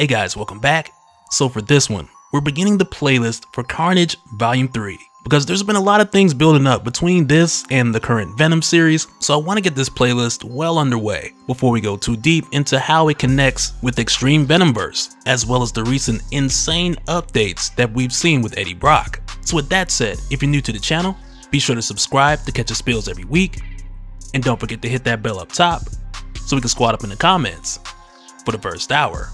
Hey guys, welcome back. So for this one, we're beginning the playlist for Carnage Volume 3 because there's been a lot of things building up between this and the current Venom series, so I want to get this playlist well underway before we go too deep into how it connects with Extreme Venomverse, as well as the recent insane updates that we've seen with Eddie Brock. So with that said, if you're new to the channel, be sure to subscribe to catch the spills every week, and don't forget to hit that bell up top so we can squat up in the comments for the first hour.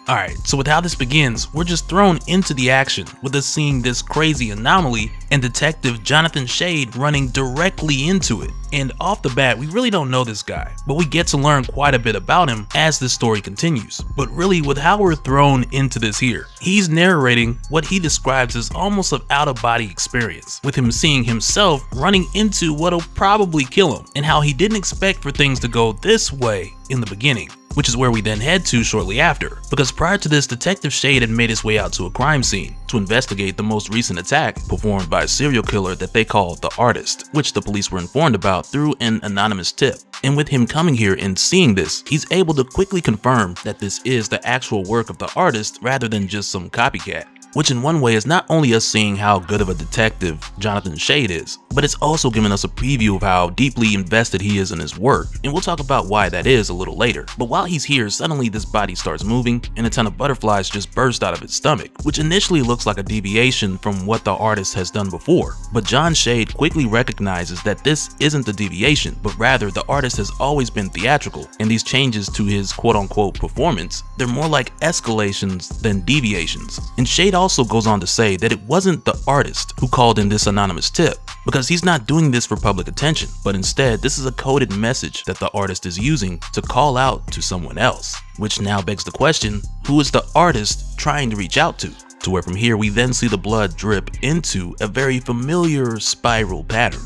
Alright, so with how this begins, we're just thrown into the action with us seeing this crazy anomaly and Detective Jonathan Shade running directly into it. And off the bat, we really don't know this guy, but we get to learn quite a bit about him as this story continues. But really, with how we're thrown into this here, he's narrating what he describes as almost an out-of-body experience, with him seeing himself running into what'll probably kill him, and how he didn't expect for things to go this way in the beginning. Which is where we then head to shortly after, because prior to this, Detective Shade had made his way out to a crime scene to investigate the most recent attack performed by a serial killer that they call the Artist, which the police were informed about through an anonymous tip. And with him coming here and seeing this, he's able to quickly confirm that this is the actual work of the Artist rather than just some copycat. Which in one way is not only us seeing how good of a detective Jonathan Shade is, but it's also giving us a preview of how deeply invested he is in his work, and we'll talk about why that is a little later. But while he's here, suddenly this body starts moving and a ton of butterflies just burst out of its stomach, which initially looks like a deviation from what the Artist has done before. But John Shade quickly recognizes that this isn't the deviation, but rather the Artist has always been theatrical, and these changes to his quote-unquote performance, they're more like escalations than deviations. And Shade also goes on to say that it wasn't the Artist who called in this anonymous tip, because he's not doing this for public attention, but instead this is a coded message that the Artist is using to call out to someone else. Which now begs the question, who is the Artist trying to reach out to? To where from here we then see the blood drip into a very familiar spiral pattern.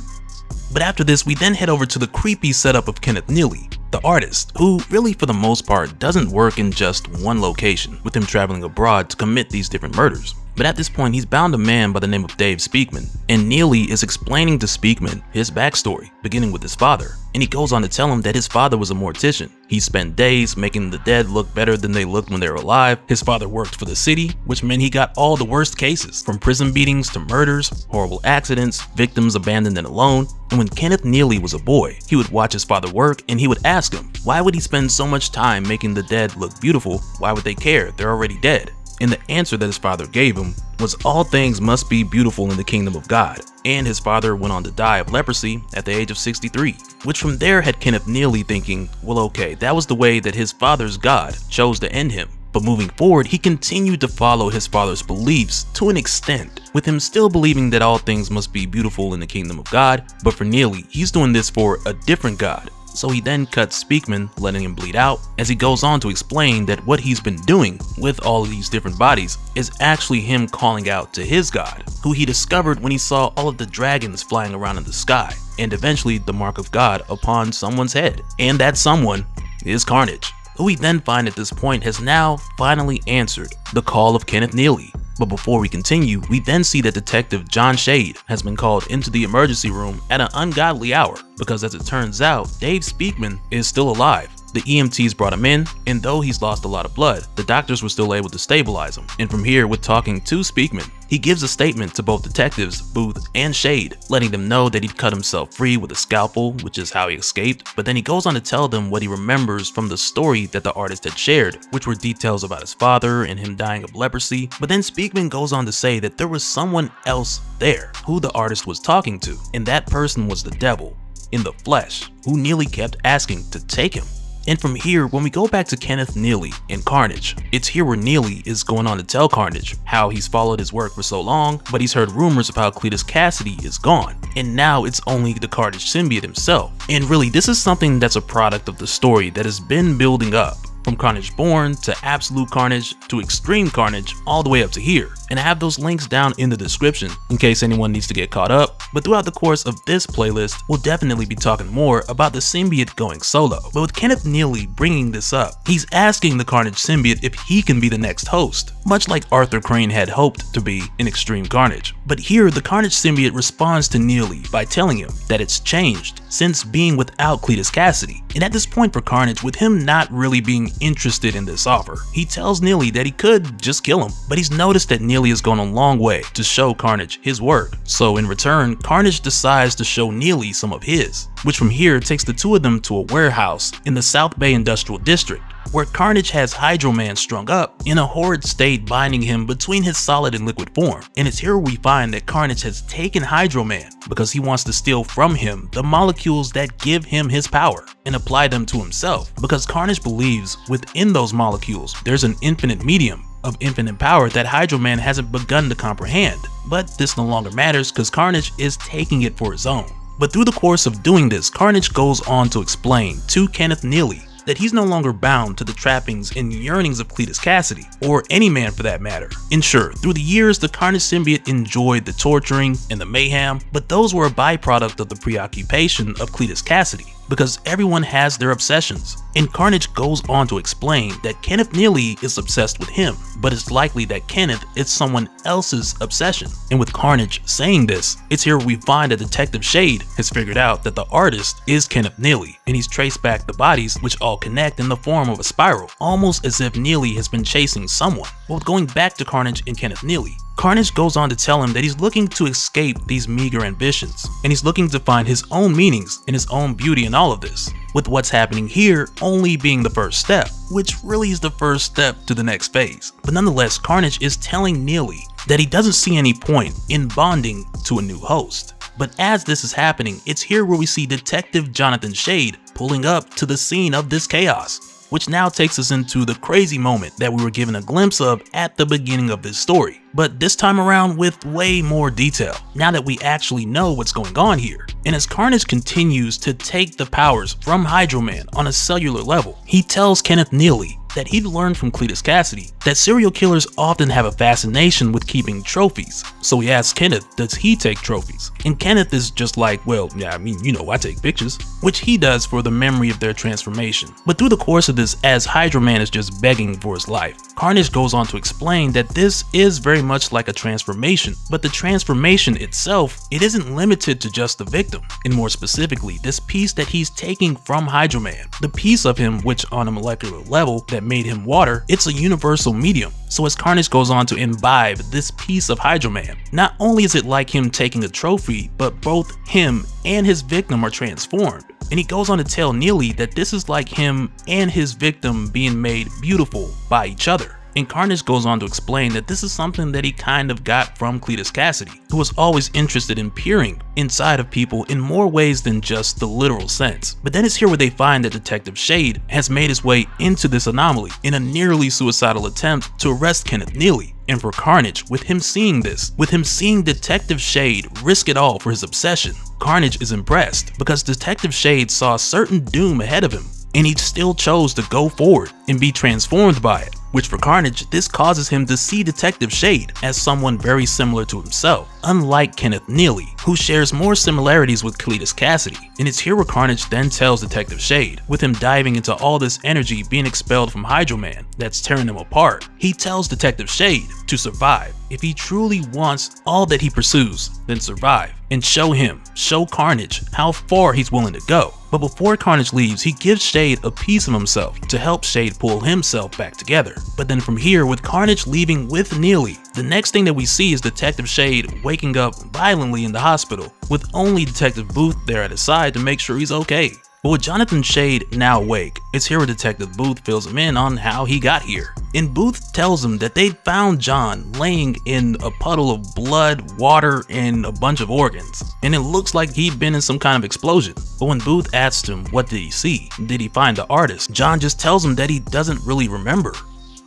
But after this, we then head over to the creepy setup of Kenneth Neely, the Artist, who really for the most part doesn't work in just one location, with him traveling abroad to commit these different murders. But at this point, he's bound a man by the name of Dave Speakman, and Neely is explaining to Speakman his backstory, beginning with his father. And he goes on to tell him that his father was a mortician. He spent days making the dead look better than they looked when they were alive. His father worked for the city, which meant he got all the worst cases, from prison beatings to murders, horrible accidents, victims abandoned and alone. And when Kenneth Neely was a boy, he would watch his father work and he would ask him, why would he spend so much time making the dead look beautiful? Why would they care? They're already dead. And the answer that his father gave him was all things must be beautiful in the kingdom of God. And his father went on to die of leprosy at the age of 63, which from there had Kenneth Neely thinking, well okay, that was the way that his father's God chose to end him. But moving forward, he continued to follow his father's beliefs to an extent, with him still believing that all things must be beautiful in the kingdom of God, but for Neely, he's doing this for a different God. So he then cuts Speakman, letting him bleed out, as he goes on to explain that what he's been doing with all of these different bodies is actually him calling out to his God, who he discovered when he saw all of the dragons flying around in the sky, and eventually the mark of God upon someone's head. And that someone is Carnage, who we then find at this point has now finally answered the call of Kenneth Neely. But before we continue, we then see that Detective John Shade has been called into the emergency room at an ungodly hour, because as it turns out, Dave Speakman is still alive. The EMTs brought him in, and though he's lost a lot of blood, the doctors were still able to stabilize him. And from here, with talking to Speakman, he gives a statement to both detectives, Booth and Shade, letting them know that he'd cut himself free with a scalpel, which is how he escaped. But then he goes on to tell them what he remembers from the story that the Artist had shared, which were details about his father and him dying of leprosy. But then Speakman goes on to say that there was someone else there who the Artist was talking to, and that person was the devil in the flesh, who Neely kept asking to take him. And from here, when we go back to Kenneth Neely and Carnage, it's here where Neely is going on to tell Carnage how he's followed his work for so long, but he's heard rumors of how Cletus Cassidy is gone, and now it's only the Carnage symbiote himself. And really, this is something that's a product of the story that has been building up, from Carnage Born to Absolute Carnage to Extreme Carnage all the way up to here. and I have those links down in the description in case anyone needs to get caught up. But throughout the course of this playlist, we'll definitely be talking more about the symbiote going solo. But with Kenneth Neely bringing this up, he's asking the Carnage symbiote if he can be the next host, much like Arthur Crane had hoped to be in Extreme Carnage. But here, the Carnage symbiote responds to Neely by telling him that it's changed since being without Cletus Cassidy. And at this point for Carnage, with him not really being interested in this offer, he tells Neely that he could just kill him, but he's noticed that Neely has gone a long way to show Carnage his work. So in return, Carnage decides to show Neely some of his, which from here takes the two of them to a warehouse in the South Bay Industrial District, where Carnage has Hydro Man strung up in a horrid state, binding him between his solid and liquid form. And it's here we find that Carnage has taken Hydro Man because he wants to steal from him the molecules that give him his power and apply them to himself, because Carnage believes within those molecules there's an infinite medium of infinite power that Hydro Man hasn't begun to comprehend. But this no longer matters because Carnage is taking it for his own. But through the course of doing this, Carnage goes on to explain to Kenneth Neely that he's no longer bound to the trappings and yearnings of Cletus Cassidy, or any man for that matter. And sure, through the years, the Carnage symbiote enjoyed the torturing and the mayhem, but those were a byproduct of the preoccupation of Cletus Cassidy, because everyone has their obsessions. And Carnage goes on to explain that Kenneth Neely is obsessed with him, but it's likely that Kenneth is someone else's obsession. And with Carnage saying this, it's here we find that Detective Shade has figured out that the artist is Kenneth Neely, and he's traced back the bodies which all connect in the form of a spiral, almost as if Neely has been chasing someone. But with going back to Carnage and Kenneth Neely, Carnage goes on to tell him that he's looking to escape these meager ambitions, and he's looking to find his own meanings and his own beauty in all of this, with what's happening here only being the first step, which really is the first step to the next phase. But nonetheless, Carnage is telling Neely that he doesn't see any point in bonding to a new host. But as this is happening, it's here where we see Detective Jonathan Shade pulling up to the scene of this chaos, which now takes us into the crazy moment that we were given a glimpse of at the beginning of this story, but this time around with way more detail, now that we actually know what's going on here. And as Carnage continues to take the powers from Hydro Man on a cellular level, he tells Kenneth Neely that he'd learned from Cletus Cassidy that serial killers often have a fascination with keeping trophies. So he asks Kenneth, does he take trophies? And Kenneth is just like, well, yeah, I mean, you know, I take pictures, which he does for the memory of their transformation. But through the course of this, as Hydro Man is just begging for his life, Carnage goes on to explain that this is very much like a transformation, but the transformation itself, it isn't limited to just the victim. And more specifically, this piece that he's taking from Hydro Man, the piece of him which on a molecular level that made him water, it's a universal medium. So as Carnage goes on to imbibe this piece of Hydro Man, not only is it like him taking a trophy, but both him and his victim are transformed. And he goes on to tell Neely that this is like him and his victim being made beautiful by each other. And Carnage goes on to explain that this is something that he kind of got from Cletus Cassidy, who was always interested in peering inside of people in more ways than just the literal sense. But then it's here where they find that Detective Shade has made his way into this anomaly in a nearly suicidal attempt to arrest Kenneth Neely. And for Carnage, with him seeing this, with him seeing Detective Shade risk it all for his obsession, Carnage is impressed because Detective Shade saw a certain doom ahead of him, and he still chose to go forward and be transformed by it. Which for Carnage, this causes him to see Detective Shade as someone very similar to himself, unlike Kenneth Neely, who shares more similarities with Cletus Cassidy. And it's here where Carnage then tells Detective Shade, with him diving into all this energy being expelled from Hydro Man that's tearing him apart, he tells Detective Shade to survive. If he truly wants all that he pursues, then survive, and show Carnage how far he's willing to go. But before Carnage leaves, he gives Shade a piece of himself to help Shade pull himself back together. But then from here, with Carnage leaving with Neely, the next thing that we see is Detective Shade waking up violently in the hospital, with only Detective Booth there at his side to make sure he's okay. But with Jonathan Shade now awake, it's here where Detective Booth fills him in on how he got here. And Booth tells him that they found John laying in a puddle of blood, water, and a bunch of organs, and it looks like he'd been in some kind of explosion. But when Booth asked him what did he see, did he find the artist, John just tells him that he doesn't really remember.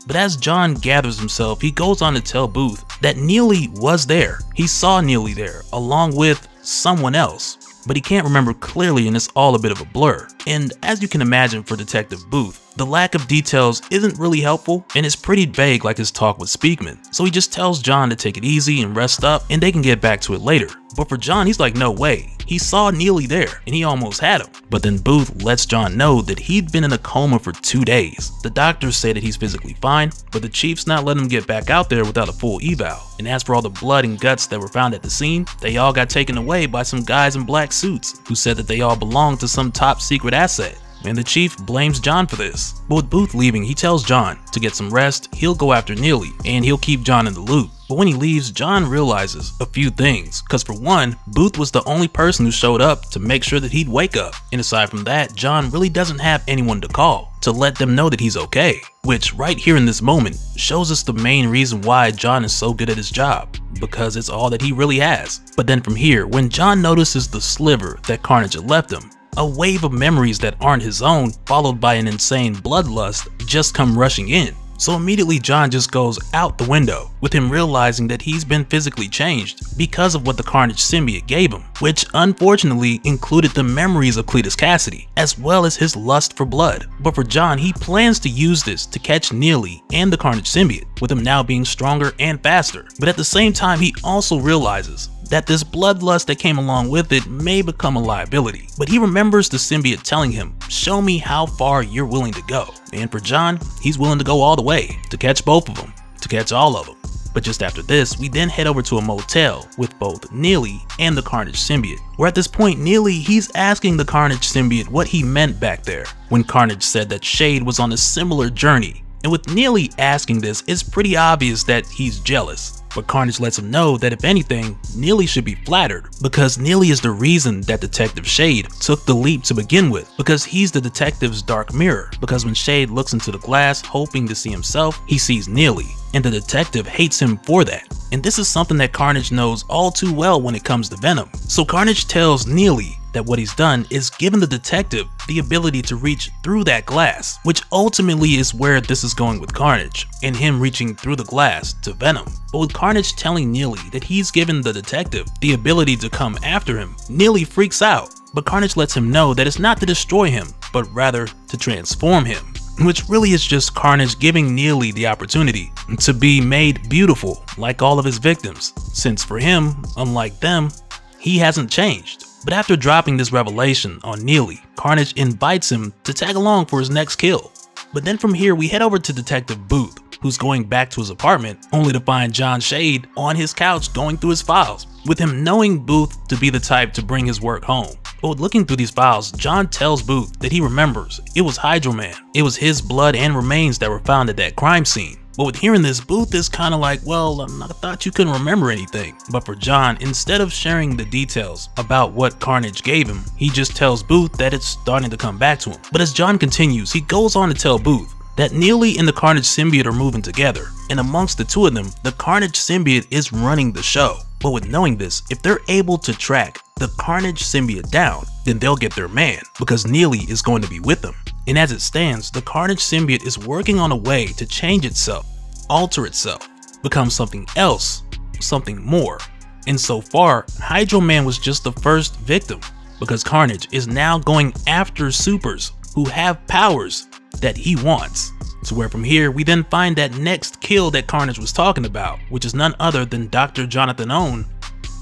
But as John gathers himself, he goes on to tell Booth that Neely was there. He saw Neely there, along with someone else. but he can't remember clearly and it's all a bit of a blur. And as you can imagine for Detective Booth, the lack of details isn't really helpful and it's pretty vague like his talk with Speakman. So he just tells John to take it easy and rest up and they can get back to it later. But for John, he's like, no way. He saw Neely there and he almost had him. But then Booth lets John know that he'd been in a coma for 2 days. The doctors say that he's physically fine, but the chief's not letting him get back out there without a full eval. And as for all the blood and guts that were found at the scene, they all got taken away by some guys in black suits who said that they all belonged to some top secret asset. And the chief blames John for this. But with Booth leaving, he tells John to get some rest, he'll go after Neely, and he'll keep John in the loop. But when he leaves, John realizes a few things, cause for one, Booth was the only person who showed up to make sure that he'd wake up. And aside from that, John really doesn't have anyone to call to let them know that he's okay. Which right here in this moment shows us the main reason why John is so good at his job, because it's all that he really has. But then from here, when John notices the sliver that Carnage had left him, a wave of memories that aren't his own, followed by an insane bloodlust, just come rushing in. So immediately John just goes out the window, with him realizing that he's been physically changed because of what the Carnage symbiote gave him, which unfortunately included the memories of Cletus Cassidy, as well as his lust for blood. But for John, he plans to use this to catch Neely and the Carnage symbiote, with him now being stronger and faster. But at the same time, he also realizes that this bloodlust that came along with it may become a liability. But he remembers the symbiote telling him, show me how far you're willing to go. And for John, he's willing to go all the way, to catch both of them, to catch all of them. But just after this, we then head over to a motel with both Neely and the Carnage symbiote, where at this point Neely, he's asking the Carnage symbiote what he meant back there, when Carnage said that Shade was on a similar journey. And with Neely asking this, it's pretty obvious that he's jealous. But Carnage lets him know that if anything, Neely should be flattered, because Neely is the reason that Detective Shade took the leap to begin with, because he's the detective's dark mirror. Because when Shade looks into the glass hoping to see himself, he sees Neely, and the detective hates him for that. And this is something that Carnage knows all too well when it comes to Venom. So Carnage tells Neely that what he's done is given the detective the ability to reach through that glass, which ultimately is where this is going with Carnage, and him reaching through the glass to Venom. But with Carnage telling Neely that he's given the detective the ability to come after him, Neely freaks out, but Carnage lets him know that it's not to destroy him, but rather to transform him. Which really is just Carnage giving Neely the opportunity to be made beautiful like all of his victims, since for him, unlike them, he hasn't changed. But after dropping this revelation on Neely, Carnage invites him to tag along for his next kill. But then from here we head over to Detective Booth, who's going back to his apartment only to find John Shade on his couch going through his files, with him knowing Booth to be the type to bring his work home. But with looking through these files, John tells Booth that he remembers it was Hydro Man. It was his blood and remains that were found at that crime scene. But with hearing this, Booth is kind of like, well, I thought you couldn't remember anything. But for John, instead of sharing the details about what Carnage gave him, he just tells Booth that it's starting to come back to him. But as John continues, he goes on to tell Booth that Neely and the Carnage symbiote are moving together, and amongst the two of them, the Carnage symbiote is running the show. But with knowing this, if they're able to track the Carnage symbiote down, then they'll get their man, because Neely is going to be with them. And as it stands, the Carnage symbiote is working on a way to change itself, alter itself, become something else, something more. And so far, Hydro Man was just the first victim, because Carnage is now going after supers who have powers that he wants. To where from here, we then find that next kill that Carnage was talking about, which is none other than Dr. Jonathan Owen,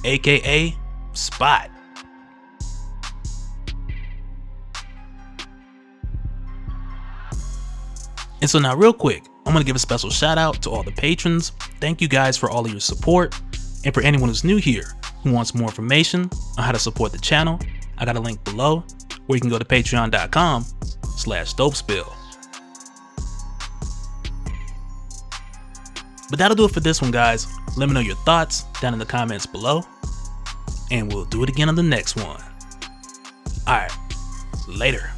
aka Spot. And so now real quick, I'm going to give a special shout out to all the patrons. Thank you guys for all of your support. And for anyone who's new here who wants more information on how to support the channel, I got a link below where you can go to patreon.com/DopeSpill. But that'll do it for this one, guys. Let me know your thoughts down in the comments below, and we'll do it again on the next one. Alright, later.